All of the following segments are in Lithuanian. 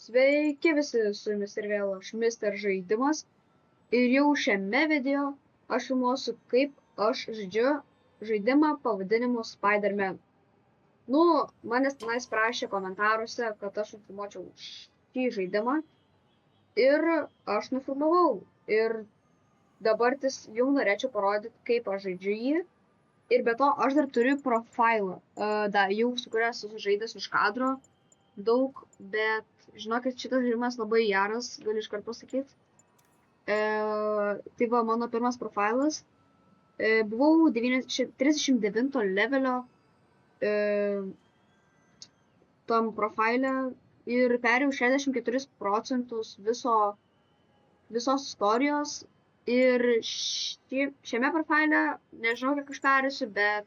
Sveiki visi, su jumis ir vėl aš, Mr. Žaidimas. Ir jau šiame video aš filmuosiu, kaip aš žaidžiu žaidimą pavadinimu Spider-Man. Nu, manęs tenais prašė komentaruose, kad aš nufilmuočiau šį žaidimą. Ir aš nufilmavau. Ir dabartis jau norėčiau parodyti, kaip aš žaidžiu jį. Ir be to, aš dar turiu profilą, jau su kuria esu žaidęs už kadro daug, bet žinokit, šitas žaidimas labai geras, galiu iškart pasakyti. Tai va, mano pirmas profilas. Buvau 39 levelio tam profile ir perėjau 64% visos istorijos. Ir šiame profile, nežinau, kiek aš perėsiu, bet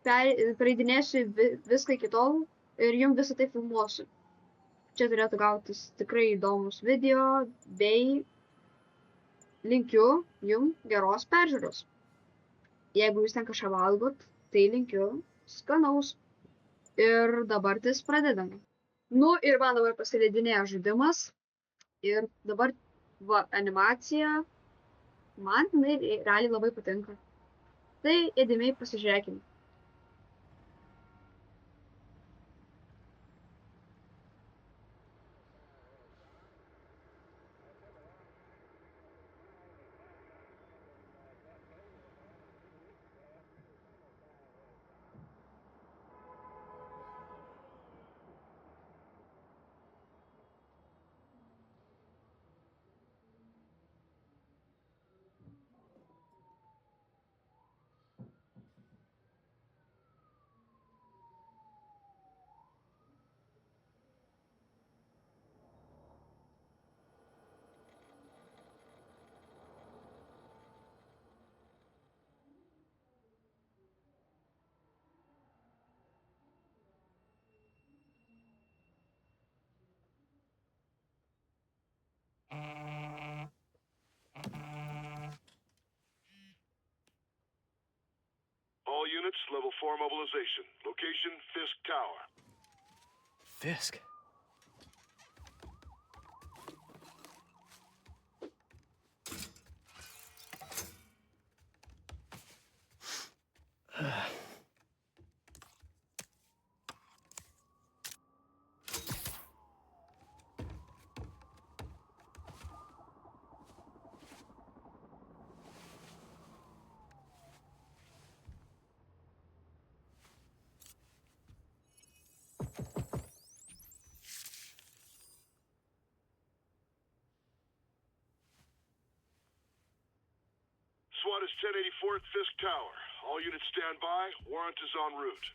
praeidinėsiu viską iki tol ir jums visą tai filmuosiu. Čia turėtų gautis tikrai įdomus video, bei linkiu jums geros peržiūros. Jeigu jūs ten kažką valgot, tai linkiu skanaus. Ir dabartis pradedame. Nu ir man dabar pasileidinėja žaidimas. Ir dabar va, animacija, man jinai realiai labai patinka. Tai įdėmiai pasižiūrėkime. All units, level 4 mobilization. Location, Fisk Tower. Fisk? SWAT is 1084th Fisk Tower. All units stand by. Warrant is en route.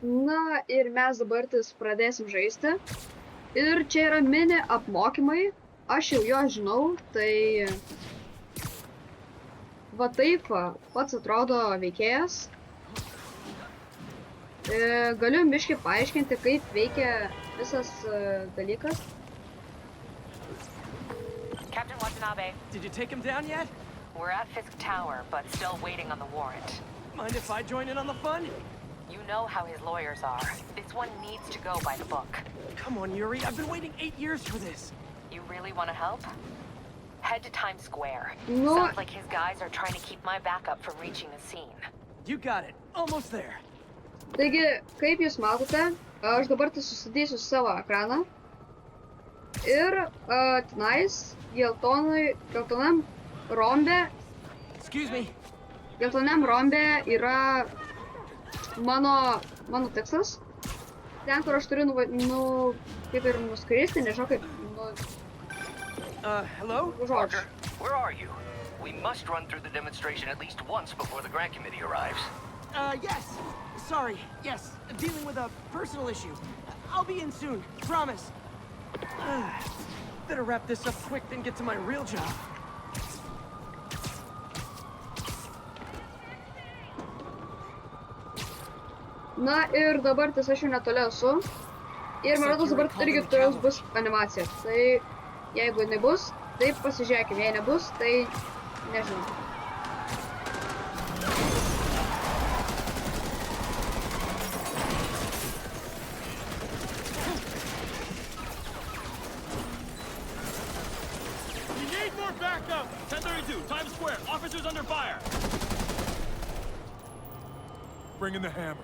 Na ir mes dabartis pradėsim žaisti. Ir čia yra mini apmokymai. Aš jau jo žinau, tai va taip pats atrodo veikėjas. Galiu biškį paaiškinti, kaip veikia visas dalykas. Captain Watanabe, Did you take him down yet? we're at Fisk Tower, but still waiting on the warrant. Mind if I join in on the fun? You know how his lawyers are. This one needs to go by the book. Come on, Yuri. I've been waiting 8 years for this. You really want to help? Head to Times Square. No. Sounds like his guys are trying to keep my backup from reaching the scene. You got it. Almost there. Taigi, kaip jūs matote, aš dabar tai susidėsiu savo ekraną. Ir tenais geltonam rombe. Excuse me. Geltonam rombe yra mano tikslas. Ten, kur aš turiu kaip ir nuskristi, nežinau kaip, Hello? žodžiu. Parker, where are you? We must run through the demonstration at least once before the grant committee arrives. Yes. Sorry. Yes. Dealing with a personal issue. I'll be in soon. Promise. Better wrap this up quick than get to my real job. Na ir dabartis aš jau netoli esu. Ir man rodos dabar irgi turės bus animacija. Tai Jeigu jinai bus, tai pasižiūrėkime, jei nebus, tai nežinau. We need more backup! 1032, Times Square. Officers under fire. Bring in the hammer.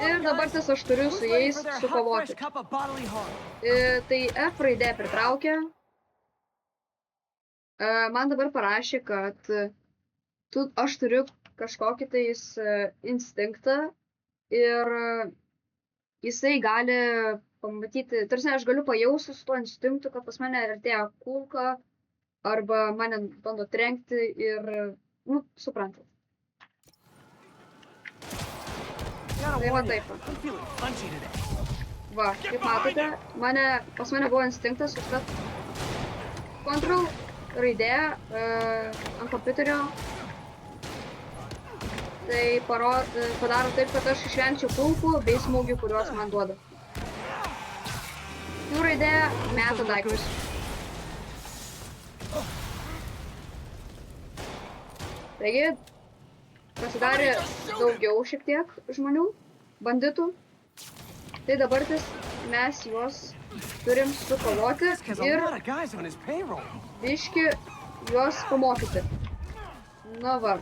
Ir dabar tas aš turiu su jais sukovoti. Tai F raidė pritraukia. Man dabar parašė, kad aš turiu kažkokį tais instinktą ir jisai gali pamatyti, tarsi aš galiu pajausti su tuo instinktu, kad pas mane artėja kulka arba mane bando trenkti ir, suprantat. Tai va taip. Va, kaip matote, pas mane buvo instinktas, kad Ctrl raidė ant kompiuterio tai padaro taip, kad aš išvengčiau kulkų bei smūgių, kuriuos man duoda. Q raidė meta daiktus. Taigi, pasidarė daugiau šiek tiek žmonių, banditų. Tai dabar mes juos turim sukovoti ir biški juos pamokyti. Na va.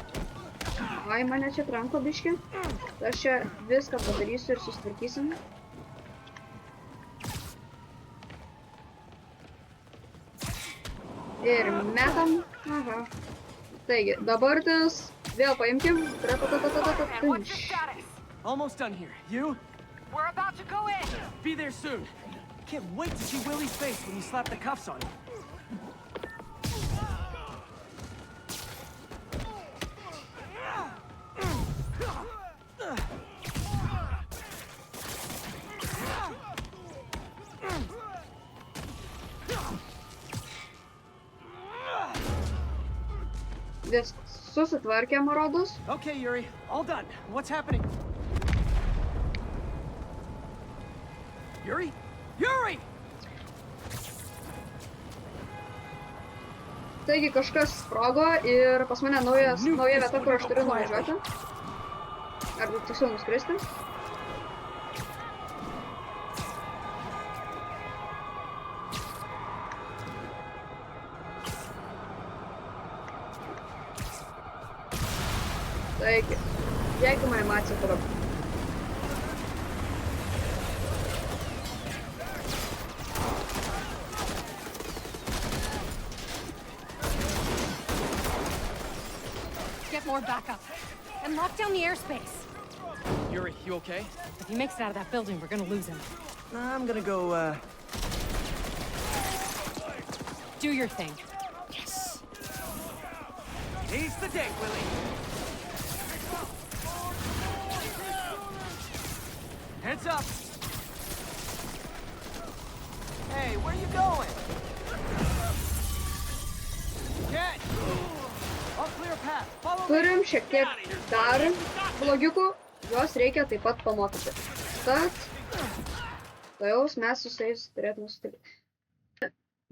Ai, mane čia tranko biški. Aš čia viską padarysiu ir susitvarkysim. Ir metam. Aha. Taigi, dabar vėl paimkim. Almost done here. You? We're about to go in. Be there soon. Can't wait to see Willie's face when you slap the cuffs on him. Viskas susitvarkėm, rodus. Okay, Yuri, all done. What's happening? Yuri? Yuri! Taigi kažkas sprogo ir pas mane nauja vieta, kur aš turiu nuvažiuoti. Arba tiksliau nuskristi. Taigi, jeigu animacija tada. Get more backup and lock down the airspace. Yuri, you okay? If he makes it out of that building, we're gonna lose him. I'm gonna go, Do your thing. Yes! Seize the day, Willie! Heads up! Hey, where you going? Get! I'll clear a path. Follow me! Turim šiek tiek dar blogiukų, juos reikia taip pat pamokyti. Tad, tuojaus mes su jais turėtume sutikti.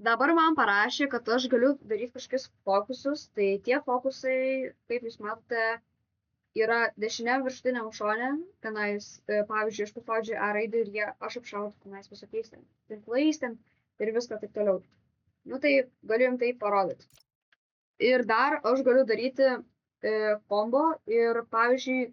Dabar man parašė, kad aš galiu daryti kažkokius fokusus, tai tie fokusai, kaip jūs matote, yra dešiniam viršutiniam šone, tenais, pavyzdžiui, aš paspaudžiu A raidę ir aš apšaudu tenais visokiais tinklais ir viską taip toliau. Tai galiu jums tai parodyti. Ir dar aš galiu daryti kombo ir, pavyzdžiui,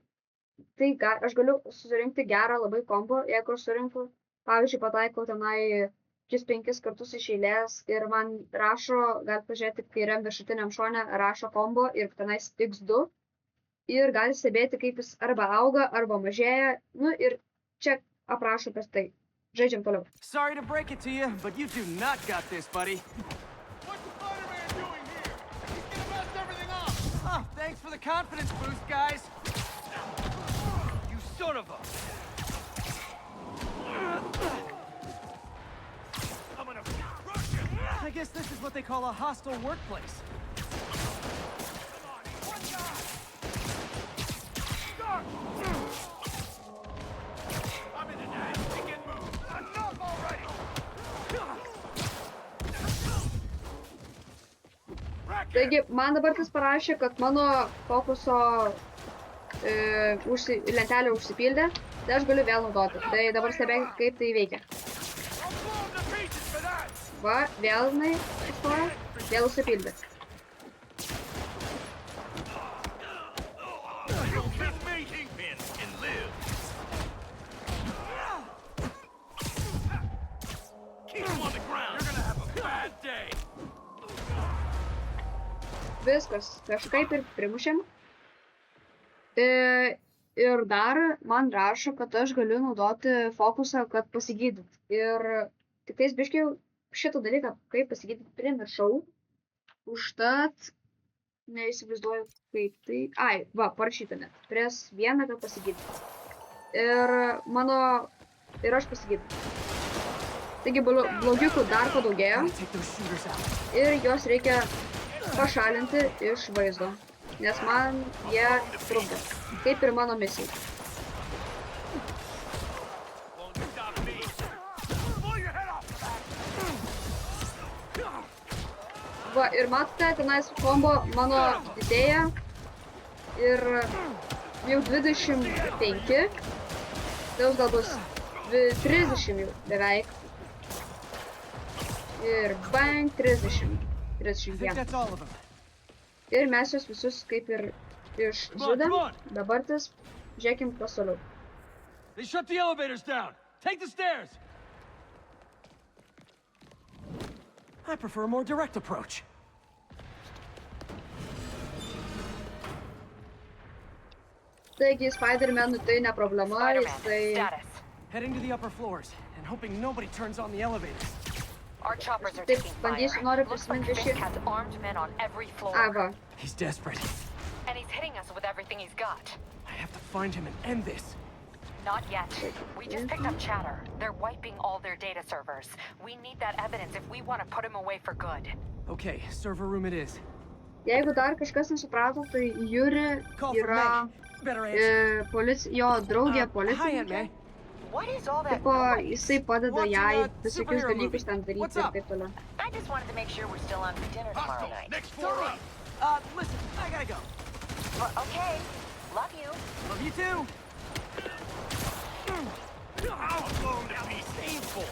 aš galiu susirinkti gerą labai kombo, jeigu aš surinku, pavyzdžiui, pataikau tenai 5 kartus iš eilės ir man rašo, gali pažiūrėti, kairiam viršutiniam šone rašo kombo ir tenais X2 ir gali stebėti, kaip jis arba auga, arba mažėja. Ir čia aprašo apie tai. Žaidžiam toliau. Sorry to break it to you, but you do not got this, buddy. What's the Spider-Man doing here? He's gonna mess everything up! Oh, thanks for the confidence boost, guys. You son of a... I'm gonna crush you! I guess this is what they call a hostile workplace. Come on, one guy! Stop! I'm in an ass. We can move. Enough already! Taigi, man dabar tas parašė, kad mano fokuso lentelė užsipildė, tai aš galiu vėl naudoti. Tai dabar stebėkit, kaip tai veikia. I'm blown to pieces for that! Va, vėl jinai išstojo, vėl užsipildė. You hit me, Kingpin, and live. Keep him on the ground. You're gonna have a bad day. Viskas, kažkaip ir primušėm. Ir dar man rašo, kad aš galiu naudoti fokusą, kad pasigydyt. Ir tik tais biškai šitą dalyką, kaip pasigydyt, primiršau. Užtat neįsivaizduoju, kaip tai... Ai, va, parašyta net. Pries vieną, kad pasigydyt. Ir aš pasigydyt. Taigi blogiukų dar padaugėjo. Gotta take those shooters out. Ir juos reikia pašalinti iš vaizdo, nes man jie trukdo, kaip ir mano misija. Won't stop me. Blow your head off the back. Va, ir matote, tenais kombo mano didėja ir jau 25, tai gal bus 30 jau beveik. Ir bang, 30. I think 31. that's all of them. Ir mes juos visus kaip ir išžudėm. Dabar tas, žiūrėkim, kas toliau. They shut the elevators down. Take the stairs. I prefer a more direct approach. Taigi, Spider-Man'ui tai ne problema, Spider-Man, jisai... status. Heading to the upper floors and hoping nobody turns on the elevators. Our choppers are Taip, taking fire. bandysiu, noriu Looks like prisiminti Fisk šį... has armed men on every floor. A, va. He's desperate. And he's hitting us with everything he's got. I have to find him and end this. Not yet. We just picked up chatter. They're wiping all their data servers. We need that evidence if we want to put him away for good. Okay, server room it is. Jeigu dar kažkas nesuprato, tai Yuri Call for yra Meg. Better answer. jo draugė Hi, Aunt policininkė. May. What is all that Tipo, noise? jisai padeda Watching jai a visokius superhero dalykus movie. ten daryti What's ir up? taip toliau. I just wanted to make sure we're still on for dinner tomorrow Hostile. night. Next floor up. Listen, I gotta go. Well, okay. Love you. Love you too. I'll blow him to pieces. Painful.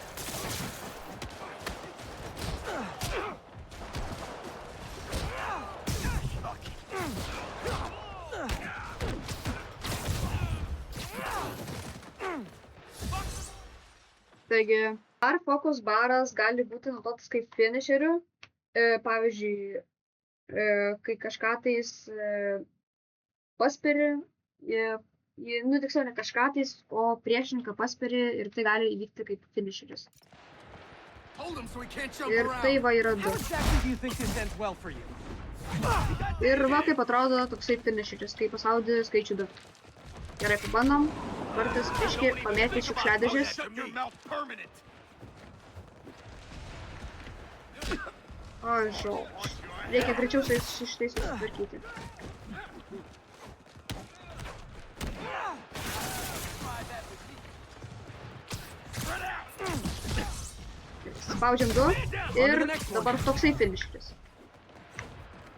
Taigi, ar Focus baras gali būti naudotas kaip finisheriu, pavyzdžiui, kai kažką tais paspiri, nu tiksliau ne kažką tais, o priešininką paspiri ir tai gali įvykti kaip finisheris. Hold him so he can't jump Ir tai around. va yra How du. exactly do you think this ends well for you? Ir va kaip atrodo toksai finisheris, kai paspaudi skaičių 2. Gerai, pabandom. Vartas biškį pamėti šiukšliadėžės. Shut your mouth permanent. O, žodžiu. Reikia greičiau su šitais susitvarkyti. Spaudžiam 2 ir dabar toksai finisheris.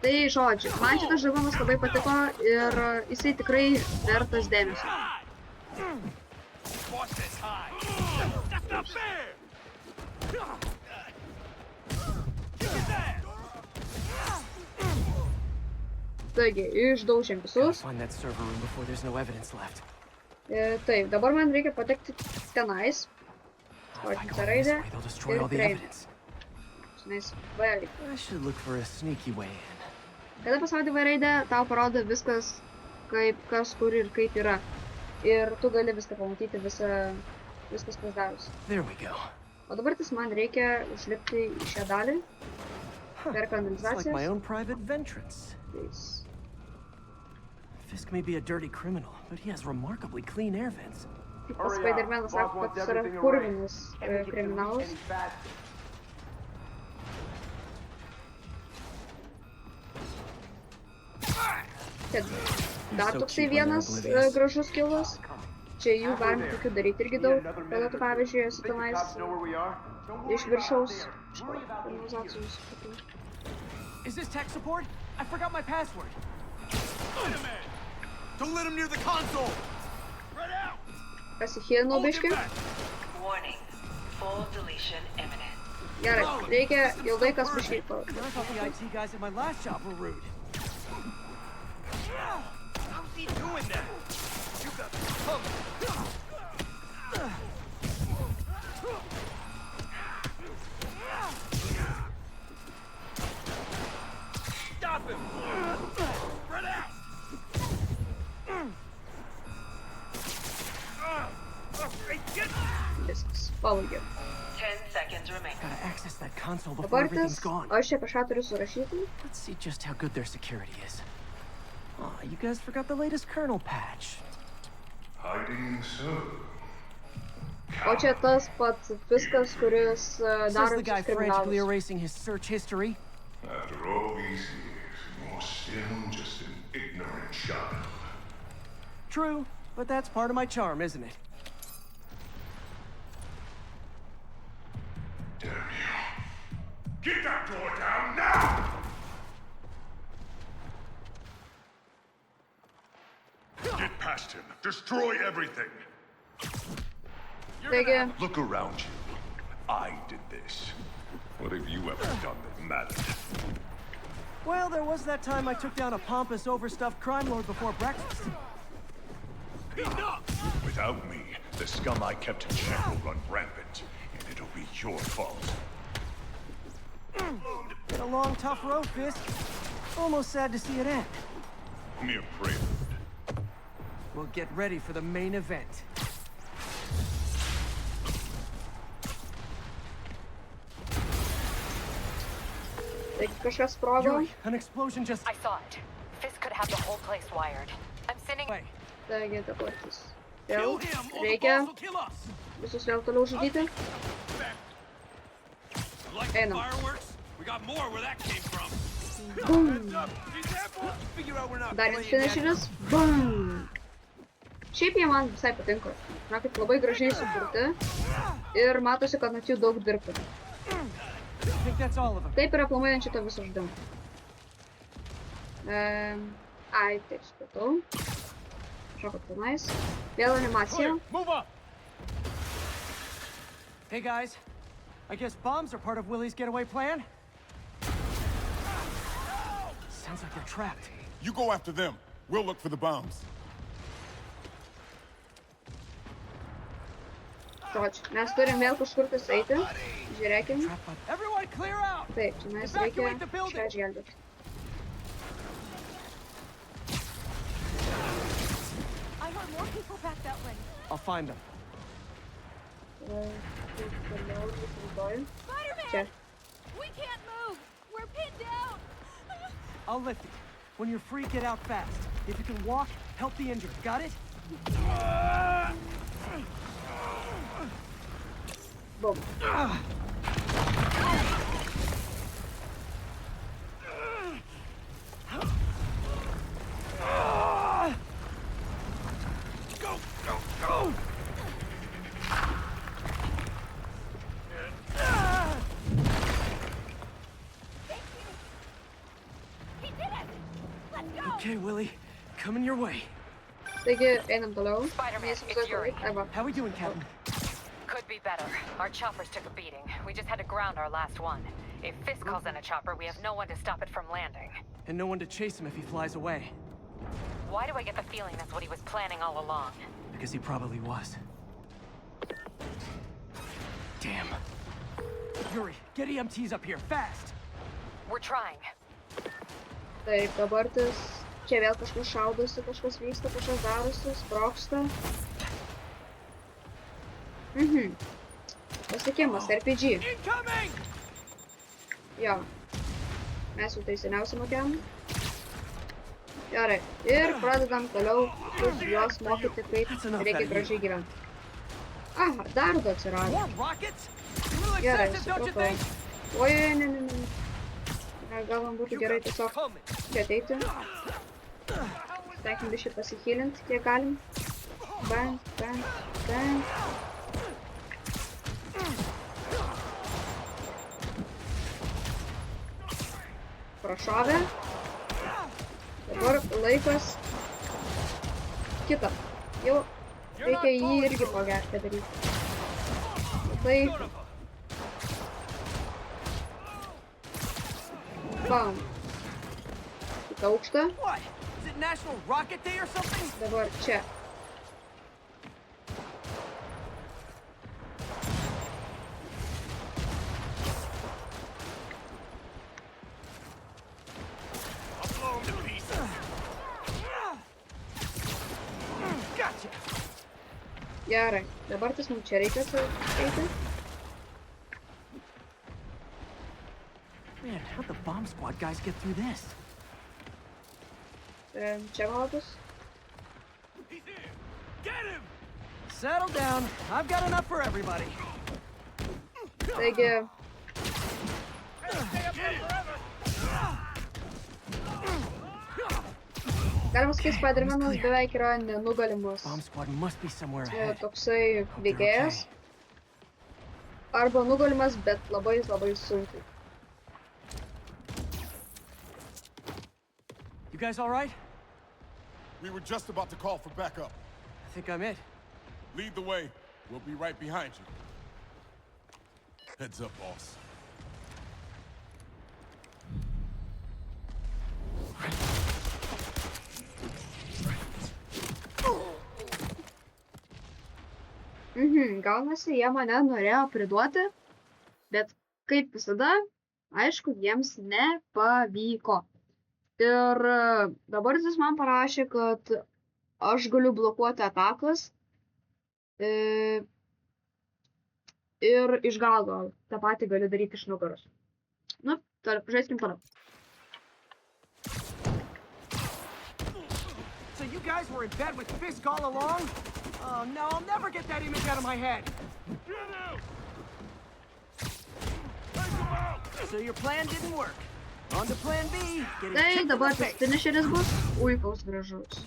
Tai žodžiu, man šitas žaidimas labai patiko ir jisai tikrai vertas dėmesio. Boss says hi. That's not fair. Kick his ass. Taigi, išdaužėm visus. Find that server room before there's no evidence left. Taip, dabar man reikia patekti tenais. If I Spaudžiam go tą this raidę way, they'll destroy ir all the prieim. evidence. Žinais, V. I should look for a sneaky way in. Kada paspaudi V raidę, tau parodo viskas, kaip, kas, kur ir kaip yra. Ir tu gali viską pamatyti, visą viskas pasidarus. There we go. O dabar man reikia užlipti į šią dalį. Per It's like my kanalizacijas. own private ventrance. Tais. Fisk may be a dirty criminal, but he has remarkably clean air vents. Kaip pas Spider-Manas sako, kad jis yra purvinas kriminalas. Čia dar toksai vienas gražus kilas. Čia jų galima tokių daryti irgi daug. Tada tu pavyzdžiui esi tenais iš viršaus kanalizacijos. Is this tech support? I forgot my password. Spider-Man! Don't let him near the console! Spread out! Pasihilinu biškį. Warning. Full deletion imminent. Gerai, reikia jau laikas biškį. I thought the IT guys at my last job were rude. How's he doing that? You got the Stop him! Spread out! Viskas, pabaigiau. 10 seconds remaining. Gotta access that console before Dabar everything's tas, gone. aš čia kažką turiu surašyti. Let's see just how good their security is. Oh, you guys forgot the latest kernel patch. Hiding so. O čia tas pats Fiskas, kuris Says daro the guy visus frantically kriminalus. erasing his search history. After all these years, you're still just an ignorant child. True, but that's part of my charm, isn't it? Damn you. Get that door down now! Get past him. Destroy everything. Taigi, Look around you. I did this. What have you ever done that mattered? Well, there was that time I took down a pompous, overstuffed crime lord before breakfast. Enough! Without me, the scum I kept in check will run rampant, and it'll be your fault. Been a long, tough road, Fisk. Almost sad to see it end. Mere prelude. We'll get ready for the main event. taigi kažkas sprogo. Yuri, an explosion just... I saw it. Fisk could have the whole place wired. I'm sending... Wait. Taigi dabar tas. Kill Vėl him, or the reikia boss will kill us! visus vėl toliau žudyti. Like Einam. fireworks? We got more where that came from. Bum. Heads up! Be careful! Figure out we're not Dar vienas playing yet. finisheris. Bum. Šiaip jie man visai patinka. Na, kaip labai gražiai sukurti. Ir matosi, kad ant jų daug dirbta. I think that's all of them. Taip yra aplamai ant šito viso žaidimo. Ai, taip, supratau. Šokot tenais. Vėl animacija. Move up! Hey, guys. I guess bombs are part of Willie's getaway plan? Sounds like they're trapped. You go after them. We'll look for the bombs. Žodžiu, mes turim vėl kažkur tais eiti. Žiūrėkim. Trapped by... Everyone clear out! Taip, čia mes reikia kažką išgelbėti. I heard more people back that way. I'll find them. Spider-Man! Čia. We can't move! We're pinned down! I'll lift it. When you're free, get out fast. If you can walk, help the injured. Got it? Bum. Go, go, go! He did it! Let's go! Okay, Willie. Coming your way. Taigi, einam toliau. Spider-Man, Mes it's Yuri. Arba. How we doing, Captain? Could be better. Our choppers took a beating. We just had to ground our last one. If Fisk calls in a chopper, we have no one to stop it from landing. And no one to chase him if he flies away. Why do I get the feeling that's what he was planning all along? Because he probably was. Damn. Yuri, get EMTs up here, fast! We're trying. Taip, dabar tas. Čia vėl kažkas šaudosi, kažkas vyksta, kažkas darosi, sprogsta. Pasiekimas RPG. Incoming! Jo. Mes jau tai seniausiai mokėjom. Gerai. Ir pradedam toliau juos mokyti, kaip reikia gražiai gyventi. Aha, dar du atsirado. More rockets? A little Gerai, excessive, don't you supratau. think? Oi, ne. Gal man būtų gerai tiesiog čia ateiti. Steikim biškai pasihylinti, kiek galim. Bang. Prašovė. Dabar laikas kitą. Jau reikia jį irgi padaryti. Tai. Bam. Kitą aukštą. What? Is it National Rocket Day or something? Dabar čia. Gotcha. Gerai. Dabar tas mums čia reikia eiti. Man, how'd the bomb squad guys get through this? Čia matosi. He's here. Get him! Settle down. I've got enough for everybody. Taigi. Galima sakyti, Spider-Manas beveik yra nenugalimas Bomb squad must be somewhere ahead. toksai veikėjas. Arba nugalimas, bet labai sunkiai. You guys all right? We were just about to call for backup. I think I'm it. Lead the way. We'll be right behind you. Heads up, boss. Gaunasi, jie mane norėjo priduoti, bet kaip visada, aišku, jiems nepavyko. Ir dabar jis man parašė, kad aš galiu blokuoti atakas ir iš galo tą patį galiu daryti iš nugaros. Nu, žaiskim toliau. So you guys were in bed with Fisk all along? Oh no, I'll never get that image out of my head. So your plan didn't work. On to plan B. Tai dabar tas finisheris bus. Ui, koks gražus.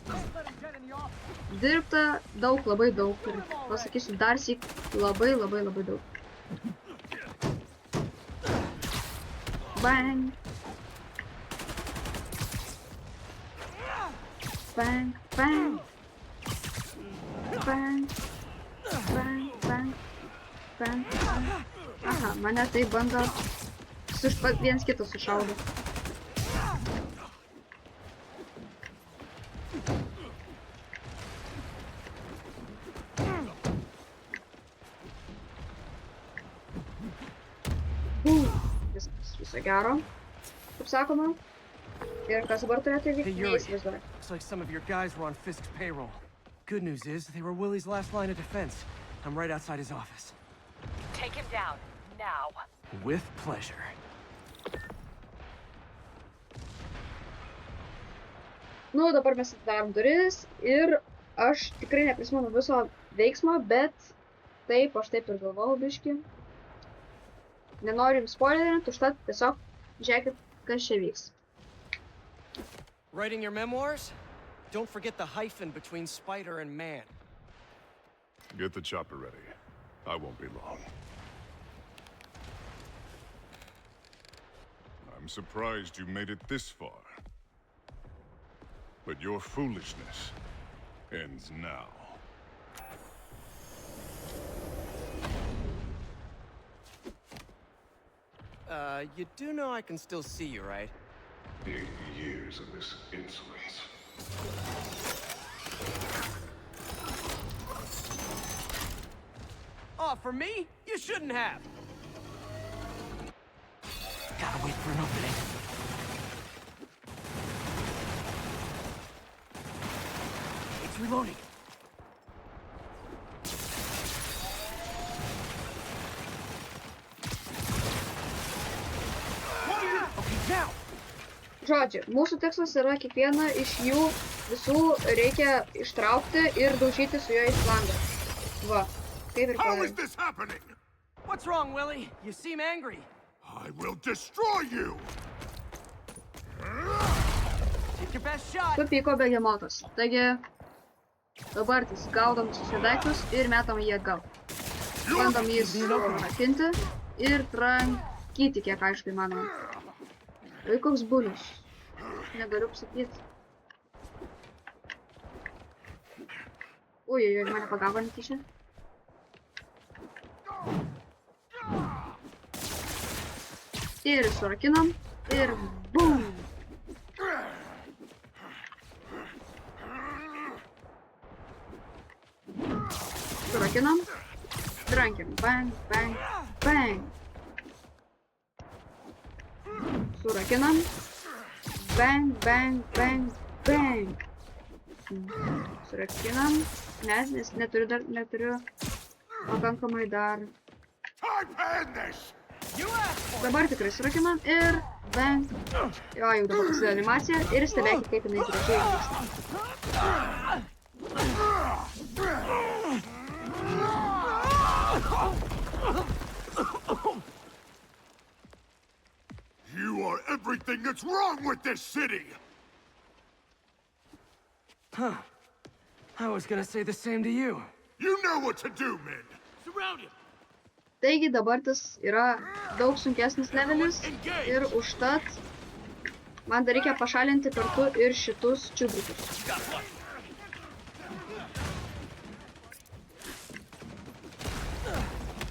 Dirbta daug, labai daug. Ir pasakysiu dar syk, labai daug. Bang. Bang, bang. Bang. Bang, bang. Bang, bang. Aha, mane tai bando viens kitą sušaudo. Viskas, viso gero, kaip sakoma. Ir kas dabar turėtų įvykti, neįsivaizduoju. Looks like some of your guys were on Fisk's payroll. Good news is, they were Willie's last line of defense. I'm right outside his office. Take him down, now. With pleasure. Nu, dabar mes atidarom duris ir aš tikrai neprisimenu viso veiksmo, bet taip, aš taip ir galvojau biškį. Nenoriu jums spoilerinti, užtat tiesiog žiūrėkit, kas čia vyks. Writing your memoirs? Don't forget the hyphen between Spider and Man. Get the chopper ready. I won't be long. I'm surprised you made it this far. But your foolishness ends now. You do know I can still see you, right? 80 years of this insolence. Oh, for me? You shouldn't have. Gotta wait for an opening. It's reloading. Žodžiu, mūsų tikslas yra kiekvieną iš jų visų reikia ištraukti ir daužyti su juo į flangą. Va, kaip ir How is padarėm. this happening? What's wrong, Willie? You seem angry. I will destroy you! Take your best shot. Supyko begemotas. Taigi, dabar tais gaudom visus jo daiktus ir metam jį atgal. Bandom jį surakinti ir trankyti, kiek aišku įmanoma. Oi, koks bulius. Negaliu pasakyti. Ui, mane pagavo netyčia. Ir surakinam. Ir bum! Surakinam. Trankiam. Bang, bang, bang. Surakinam. Bang, bang, bang, bang. Surakinam. Nes neturiu pakankamai dar. Time to end this! Dabar tikrai surakinam ir bang. Jo, jau dabar prasideda animacija ir stebėkit, kaip jinai gražiai vyksta. You are everything that's wrong with this city! Huh. I was gonna say the same to you. You know what to do, men! Surround him. Taigi dabartis yra daug sunkesnis levelis ir užtat man dar reikia pašalinti kartu ir šitus čiubrikus.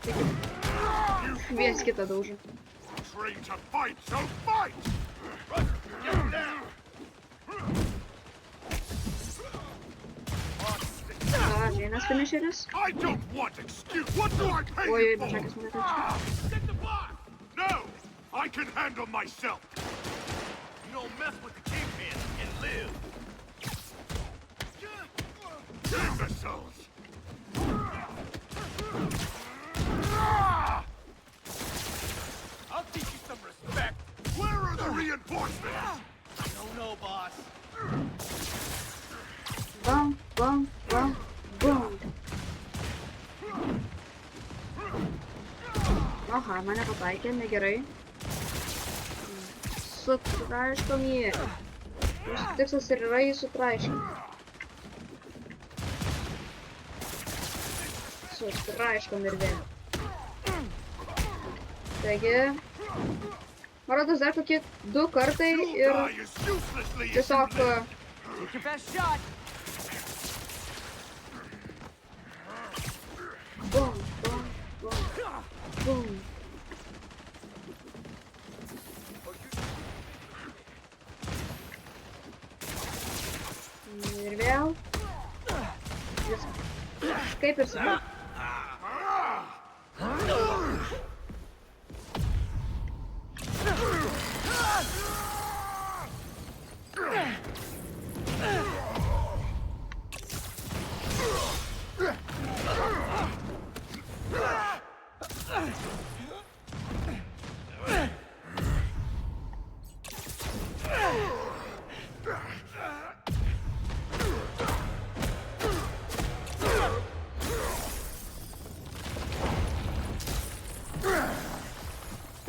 Taigi, viens kitą daužo. Trained to fight, so fight! Vienas finisheris. I don't want excuse. What do I pay Oi, you pašakęs for? mane taip. Get the box. No! I can handle myself! You don't mess with the kingpin and live. Imbeciles! I'll teach you some respect. Where are the reinforcements? I don't know, boss. Bam, bam, bam, bam. Aha, mane pataikė, negerai. Sutraiškom jį. Mūsų tikslas ir yra jį sutraiškinti. Sutraiškom ir vėl. Taigi, man rodos dar kokie 2 kartai ir Die as uselessly as tiesiog you live. Take your best shot. bum, bum, bum, bum. Ir vėl. Viskas. Kaip ir sakiau.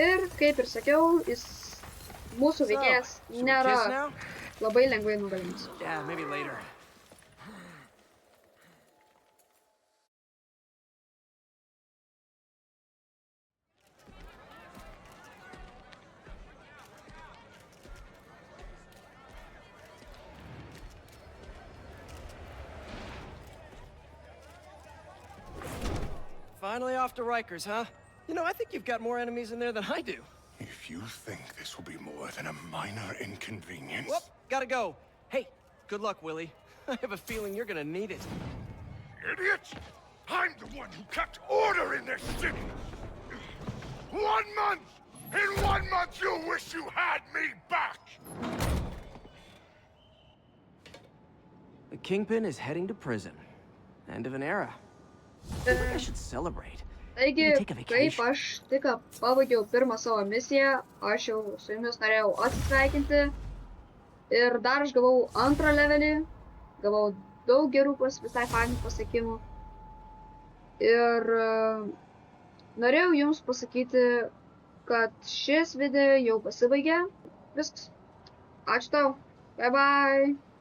Ir kaip ir sakiau, mūsų veikėjas Should we nėra kiss now? labai lengvai nugalimas. Yeah, maybe later. Finally off to Rikers, huh? You know, I think you've got more enemies in there than I do. If you think this will be more than a minor inconvenience... Whoop, gotta go. Hey, good luck, Willie. I have a feeling you're gonna need it. Idiot! I'm the one who kept order in this city! 1 month! In 1 month you'll wish you had me back! The Kingpin is heading to prison. End of an era. I think I should celebrate. Taigi, Maybe take a kaip vacation. aš tik pabaigiau pirmą savo misiją, aš jau su jumis norėjau atsisveikinti. Ir dar aš gavau antrą levelį. Gavau daug gerų visai fainų pasiekimų. Ir norėjau jums pasakyti, kad šis video jau pasibaigė. Viskas. Ačiū tau. Bye bye.